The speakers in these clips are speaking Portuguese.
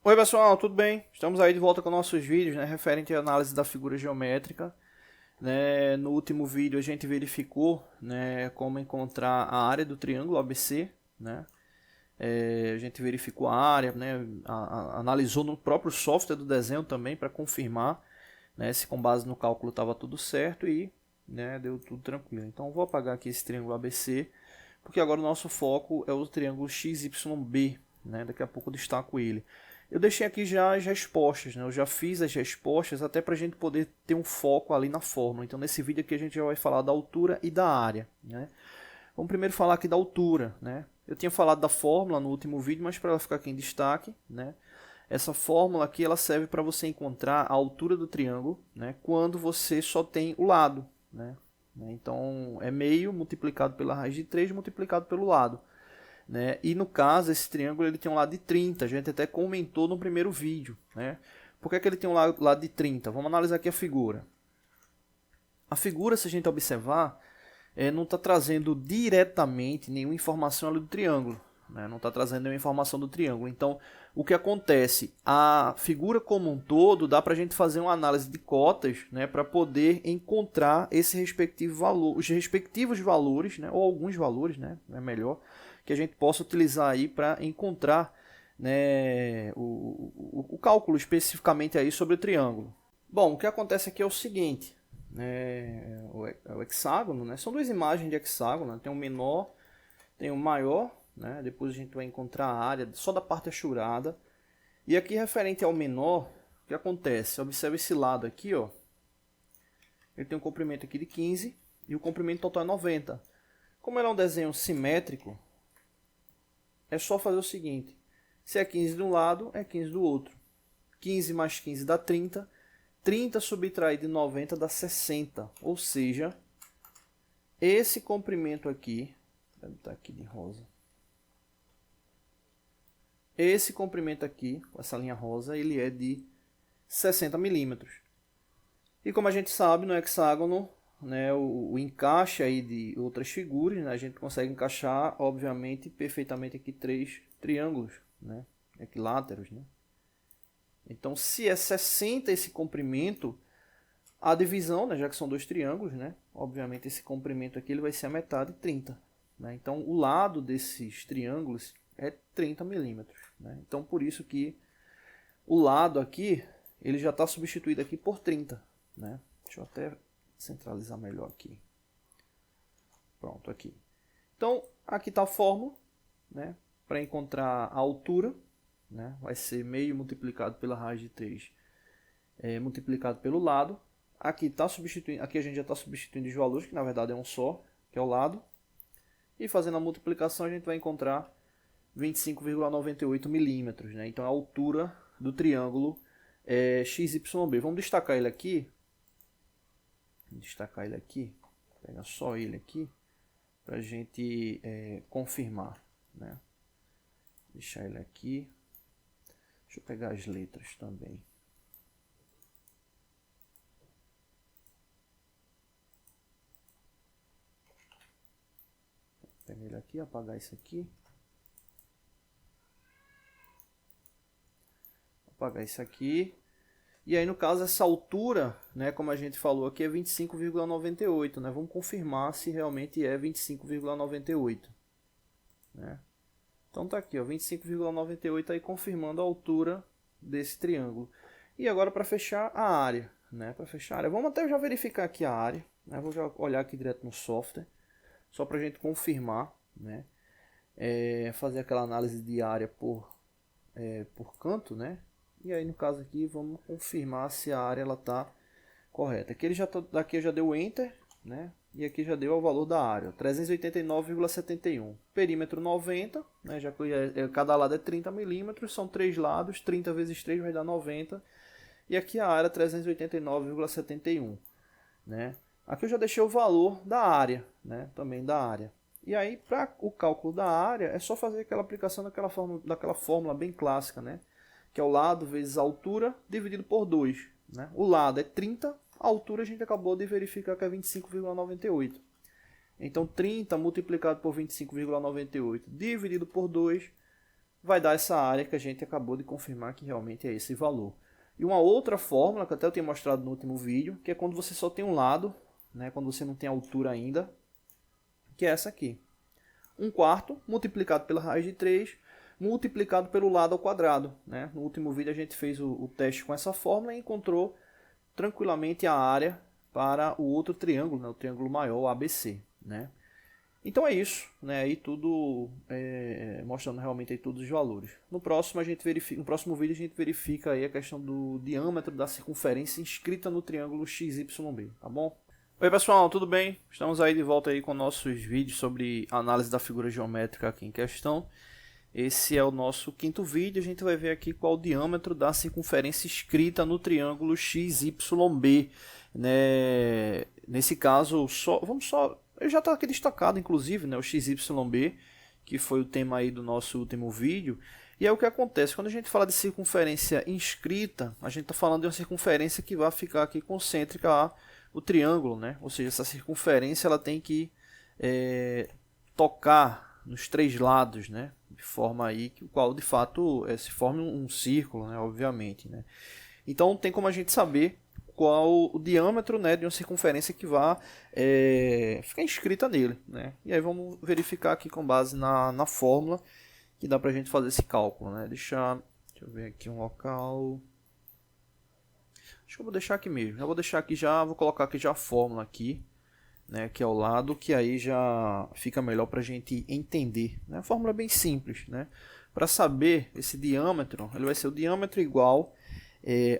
Oi pessoal, tudo bem? Estamos aí de volta com nossos vídeos, né, referente à análise da figura geométrica. No último vídeo a gente verificou, né, como encontrar a área do triângulo ABC, né? A gente verificou a área, né, analisou no próprio software do desenho também para confirmar, né, se com base no cálculo estava tudo certo e, né, deu tudo tranquilo. Então vou apagar aqui esse triângulo ABC, porque agora o nosso foco é o triângulo XYB, né? Daqui a pouco eu destaco ele. Eu deixei aqui já as respostas, né? Eu já fiz as respostas até para a gente poder ter um foco ali na fórmula. Então nesse vídeo aqui a gente já vai falar da altura e da área, né? Vamos primeiro falar aqui da altura, né? Eu tinha falado da fórmula no último vídeo, mas para ela ficar aqui em destaque, né? Essa fórmula aqui ela serve para você encontrar a altura do triângulo, né? Quando você só tem o lado, né? Então é meio multiplicado pela raiz de 3 multiplicado pelo lado. Né? E no caso, esse triângulo ele tem um lado de 30, a gente até comentou no primeiro vídeo. Né? Por que ele tem um lado de 30? Vamos analisar aqui a figura. A figura, se a gente observar, não está trazendo diretamente nenhuma informação ali do triângulo. Né? Não está trazendo nenhuma informação do triângulo. Então, o que acontece? A figura como um todo, dá para a gente fazer uma análise de cotas, né, para poder encontrar esse respectivo valor, os respectivos valores, né, ou alguns valores, né, é melhor, que a gente possa utilizar aí para encontrar, né, o cálculo especificamente aí sobre o triângulo. Bom, o que acontece aqui é o seguinte, né, o hexágono, né, são duas imagens de hexágono, né, tem um menor, tem um maior, né, depois a gente vai encontrar a área só da parte achurada. E aqui referente ao menor, o que acontece? Observa esse lado aqui, ó, ele tem um comprimento aqui de 15 e o comprimento total é 90. Como ele é um desenho simétrico, é só fazer o seguinte, se é 15 de um lado, é 15 do outro. 15 mais 15 dá 30, 30 subtraído de 90 dá 60, ou seja, esse comprimento aqui, deve estar aqui de rosa, esse comprimento aqui, com essa linha rosa, ele é de 60 milímetros. E como a gente sabe, no hexágono, né, o encaixe aí de outras figuras, né, a gente consegue encaixar, obviamente, perfeitamente aqui 3 triângulos, né, equiláteros. Né? Então, se é 60 esse comprimento, a divisão, né, já que são 2 triângulos, né, obviamente esse comprimento aqui ele vai ser a metade, 30. Né? Então, o lado desses triângulos é 30 milímetros. Né? Então, por isso que o lado aqui, ele já está substituído aqui por 30. Né? Deixa eu até centralizar melhor aqui. Pronto, aqui. Então, aqui está a fórmula, né, para encontrar a altura. Né? Vai ser meio multiplicado pela raiz de 3, multiplicado pelo lado. Aqui, aqui a gente já está substituindo os valores, que na verdade é um só, que é o lado. E fazendo a multiplicação, a gente vai encontrar 25,98 milímetros. Né? Então, a altura do triângulo é XYB. Vamos destacar ele aqui. Vou pegar só ele aqui, para a gente confirmar. Né? Deixar ele aqui. Deixa eu pegar as letras também. Vou pegar ele aqui, apagar isso aqui. Apagar isso aqui. E aí, no caso, essa altura, né, como a gente falou aqui, é 25,98. Né? Vamos confirmar se realmente é 25,98. Né? Então tá aqui, 25,98 aí confirmando a altura desse triângulo. E agora para fechar a área. Né? Para fechar a área, vamos até já verificar aqui a área. Né? Vou já olhar aqui direto no software, só para a gente confirmar. Né? Fazer aquela análise de área por canto, né? E aí no caso aqui vamos confirmar se a área está correta. Aqui daqui já deu Enter, né? E aqui já deu o valor da área, 389,71. Perímetro 90, né? Já que cada lado é 30 milímetros, são 3 lados, 30 vezes 3 vai dar 90. E aqui a área 389,71. Né? Aqui eu já deixei o valor da área, né? Também da área. E aí, para o cálculo da área, é só fazer aquela aplicação daquela fórmula bem clássica, né? Que é o lado vezes a altura dividido por 2. Né? O lado é 30, a altura a gente acabou de verificar que é 25,98. Então, 30 multiplicado por 25,98 dividido por 2 vai dar essa área que a gente acabou de confirmar que realmente é esse valor. E uma outra fórmula, que até eu tinha mostrado no último vídeo, que é quando você só tem um lado, né, quando você não tem altura ainda, que é essa aqui. 1/4 multiplicado pela raiz de 3, multiplicado pelo lado ao quadrado. Né? No último vídeo a gente fez o teste com essa fórmula e encontrou tranquilamente a área para o outro triângulo, né, o triângulo maior, o ABC. Né? Então é isso, né? Aí tudo mostrando realmente aí todos os valores. No próximo vídeo a gente verifica aí a questão do diâmetro da circunferência inscrita no triângulo XYB, tá bom? Oi pessoal, tudo bem? Estamos aí de volta aí com nossos vídeos sobre análise da figura geométrica aqui em questão. Esse é o nosso quinto vídeo, a gente vai ver aqui qual o diâmetro da circunferência inscrita no triângulo XYB. Né? Nesse caso, já está aqui destacado, inclusive, né, o XYB, que foi o tema aí do nosso último vídeo. E é o que acontece, quando a gente fala de circunferência inscrita, a gente está falando de uma circunferência que vai ficar aqui concêntrica ao triângulo, né? Ou seja, essa circunferência ela tem que tocar nos três lados, né? De forma aí que o qual de fato se forme um círculo, né? Obviamente, né? Então tem como a gente saber qual o diâmetro, né, de uma circunferência que vai ficar inscrita nele. Né? E aí vamos verificar aqui com base na fórmula que dá para a gente fazer esse cálculo. Né? Deixa eu ver aqui um local. Acho que eu vou deixar aqui mesmo. Vou colocar aqui já a fórmula aqui, né, que é ao lado, que aí já fica melhor para a gente entender. Né? A fórmula é bem simples. Né? Para saber esse diâmetro, ele vai ser o diâmetro igual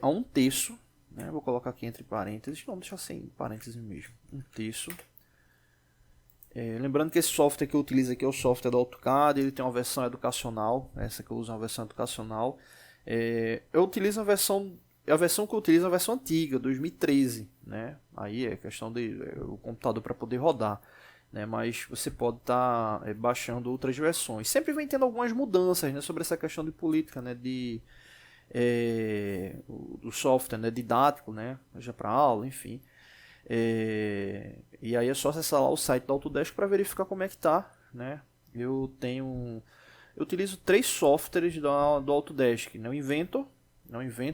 a 1/3. Né? Vou colocar aqui entre parênteses, não, deixa sem parênteses mesmo, 1/3. Lembrando que esse software que eu utilizo aqui é o software do AutoCAD, ele tem uma versão educacional, essa que eu uso é uma versão educacional. Eu utilizo a versão que eu utilizo é a versão antiga, 2013, né? Aí é questão de o computador para poder rodar. Né? Mas você pode estar baixando outras versões. Sempre vem tendo algumas mudanças, né, sobre essa questão de política, né, do software, né, didático, né, seja para aula, enfim. E aí é só acessar lá o site do Autodesk para verificar como é que tá, né? Eu utilizo 3 softwares do Autodesk, né? O Inventor,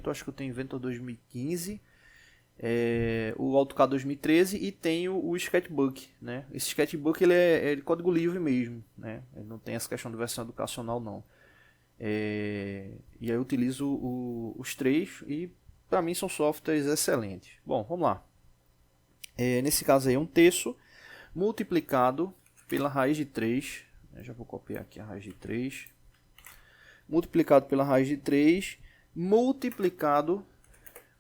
acho que eu tenho o Inventor 2015, o AutoCAD 2013 e tenho o Sketchbook, né? Esse Sketchbook ele é de código livre mesmo, né? Ele não tem essa questão de versão educacional não. E aí eu utilizo os 3 e para mim são softwares excelentes. Bom, vamos lá. Nesse caso aí 1/3 multiplicado pela raiz de 3. Já vou copiar aqui a raiz de 3. Multiplicado pela raiz de 3 multiplicado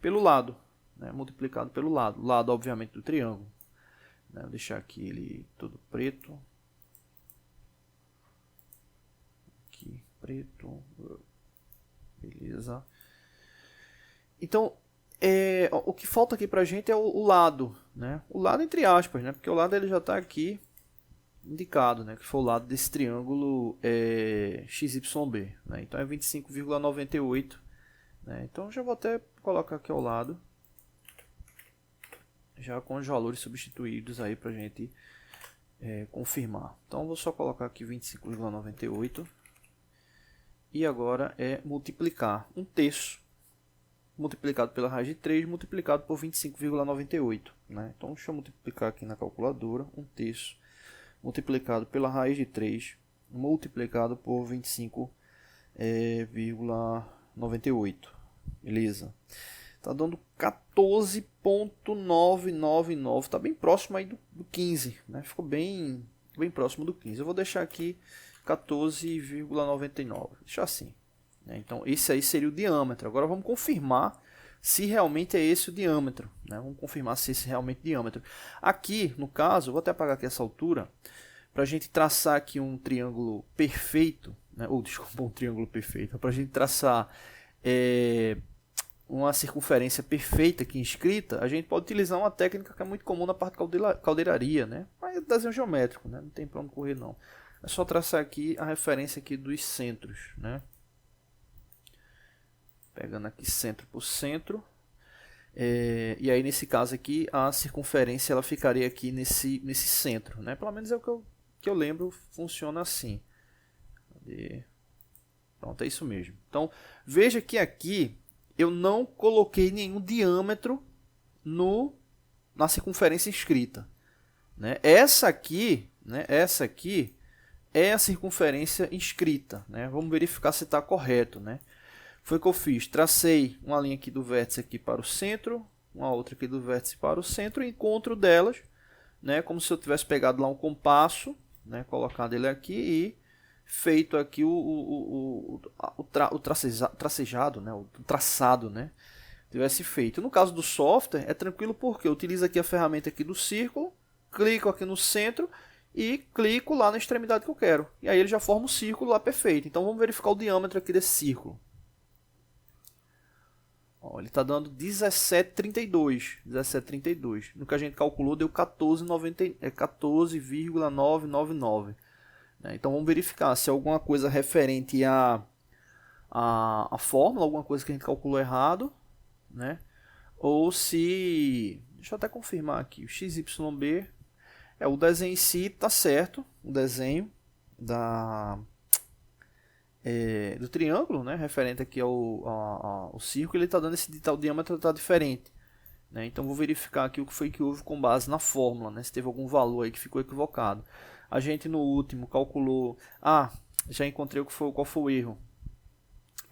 pelo lado. Né? Multiplicado pelo lado obviamente do triângulo. Né? Vou deixar aqui ele todo preto. Aqui preto, beleza. Então, o que falta aqui pra gente é o lado, né? O lado entre aspas, né? Porque o lado ele já está aqui indicado, né? Que foi o lado desse triângulo XYB, né? Então é 25,98, né? Então já vou até colocar aqui ao lado, já com os valores substituídos aí pra gente confirmar. Então vou só colocar aqui 25,98. E agora é multiplicar 1/3 multiplicado pela raiz de 3 multiplicado por 25,98. Né? Então deixa eu multiplicar aqui na calculadora. 1/3 multiplicado pela raiz de 3 multiplicado por 25,98. Beleza? Está dando 14,999. Está bem próximo aí do 15. Né? Ficou bem próximo do 15. Eu vou deixar aqui 14,99. Deixa assim. Então, esse aí seria o diâmetro. Agora vamos confirmar se realmente é esse o diâmetro. Né? Vamos confirmar se esse é realmente o diâmetro. Aqui, no caso, eu vou até apagar aqui essa altura, para a gente traçar aqui um triângulo perfeito. Né? Ou, desculpa, um triângulo perfeito. Para a gente traçar uma circunferência perfeita aqui inscrita, a gente pode utilizar uma técnica que é muito comum na parte de caldeiraria. Né? Mas é desenho geométrico, né? Não tem para onde correr não. É só traçar aqui a referência aqui dos centros, né? Pegando aqui centro por centro. E aí nesse caso aqui a circunferência ela ficaria aqui nesse centro, né? Pelo menos é o que eu lembro, funciona assim. Cadê? Pronto, é isso mesmo. Então, veja que aqui eu não coloquei nenhum diâmetro na circunferência inscrita. Né? Essa aqui é a circunferência inscrita. Né? Vamos verificar se está correto. Né? Foi o que eu fiz. Tracei uma linha aqui do vértice aqui para o centro, uma outra aqui do vértice para o centro, e encontro delas, né? Como se eu tivesse pegado lá um compasso, né? Colocado ele aqui e feito aqui o tracejado, né? O traçado, né? Tivesse feito. No caso do software, é tranquilo porque eu utilizo aqui a ferramenta aqui do círculo, clico aqui no centro e clico lá na extremidade que eu quero. E aí ele já forma um círculo lá perfeito. Então vamos verificar o diâmetro aqui desse círculo. Ó, ele está dando 17,32. 17,32. No que a gente calculou deu 14,999. Então vamos verificar se é alguma coisa referente à fórmula, alguma coisa que a gente calculou errado, né? Ou se... Deixa eu até confirmar aqui. O XYB... o desenho em si está certo. O desenho do triângulo, né? Referente aqui ao círculo, ele está dando o diâmetro está diferente. Né? Então vou verificar aqui o que foi que houve com base na fórmula, né? Se teve algum valor aí que ficou equivocado. A gente no último calculou... já encontrei qual foi o erro.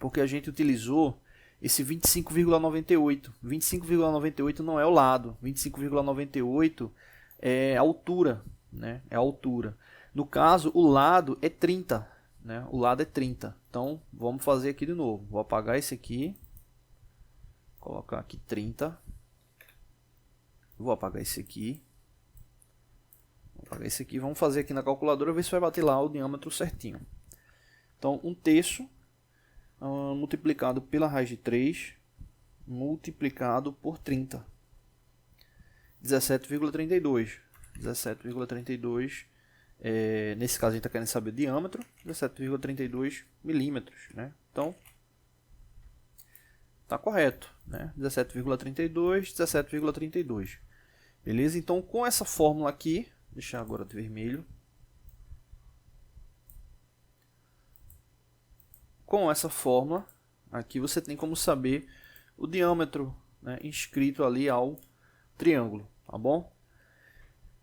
Porque a gente utilizou esse 25,98. 25,98 não é o lado. 25,98 é a altura. Né? É a altura. No caso, o lado é 30. Né? O lado é 30. Então, vamos fazer aqui de novo. Vou apagar esse aqui. Colocar aqui 30. Vou apagar esse aqui. Apagar esse aqui, vamos fazer aqui na calculadora, ver se vai bater lá o diâmetro certinho. Então, 1/3 multiplicado pela raiz de 3 multiplicado por 30. 17,32. 17,32. Nesse caso a gente está querendo saber o diâmetro. 17,32 milímetros. Né? Então, está correto. Né? 17,32, 17,32. Beleza? Então, com essa fórmula aqui... Deixar agora de vermelho. Com essa fórmula, aqui você tem como saber o diâmetro, né, inscrito ali ao triângulo, tá bom?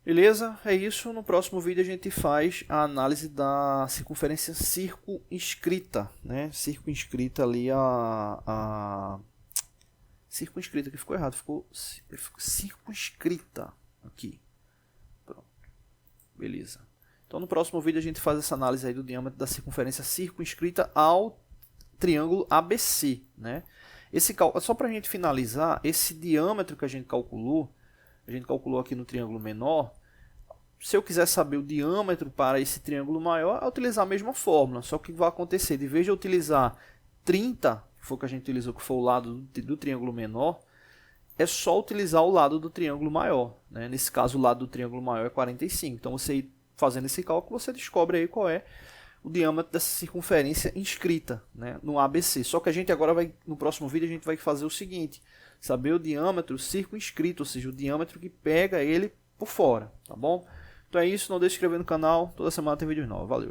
Beleza? É isso. No próximo vídeo a gente faz a análise da circunferência circunscrita, né? Circunscrita ali circunscrita, que ficou errado, ficou circunscrita aqui. Beleza. Então no próximo vídeo a gente faz essa análise aí do diâmetro da circunferência circunscrita ao triângulo ABC, né? Só para a gente finalizar, esse diâmetro que a gente calculou aqui no triângulo menor. Se eu quiser saber o diâmetro para esse triângulo maior, é utilizar a mesma fórmula. Só que vai acontecer, de vez de eu utilizar 30, que foi o que a gente utilizou, que foi o lado do triângulo menor, é só utilizar o lado do triângulo maior. Né? Nesse caso, o lado do triângulo maior é 45. Então, você fazendo esse cálculo, você descobre aí qual é o diâmetro dessa circunferência inscrita, né, no ABC. Só que a gente agora no próximo vídeo, a gente vai fazer o seguinte: saber o diâmetro circunscrito, ou seja, o diâmetro que pega ele por fora. Tá bom? Então é isso, não deixe de se inscrever no canal. Toda semana tem vídeo novo. Valeu!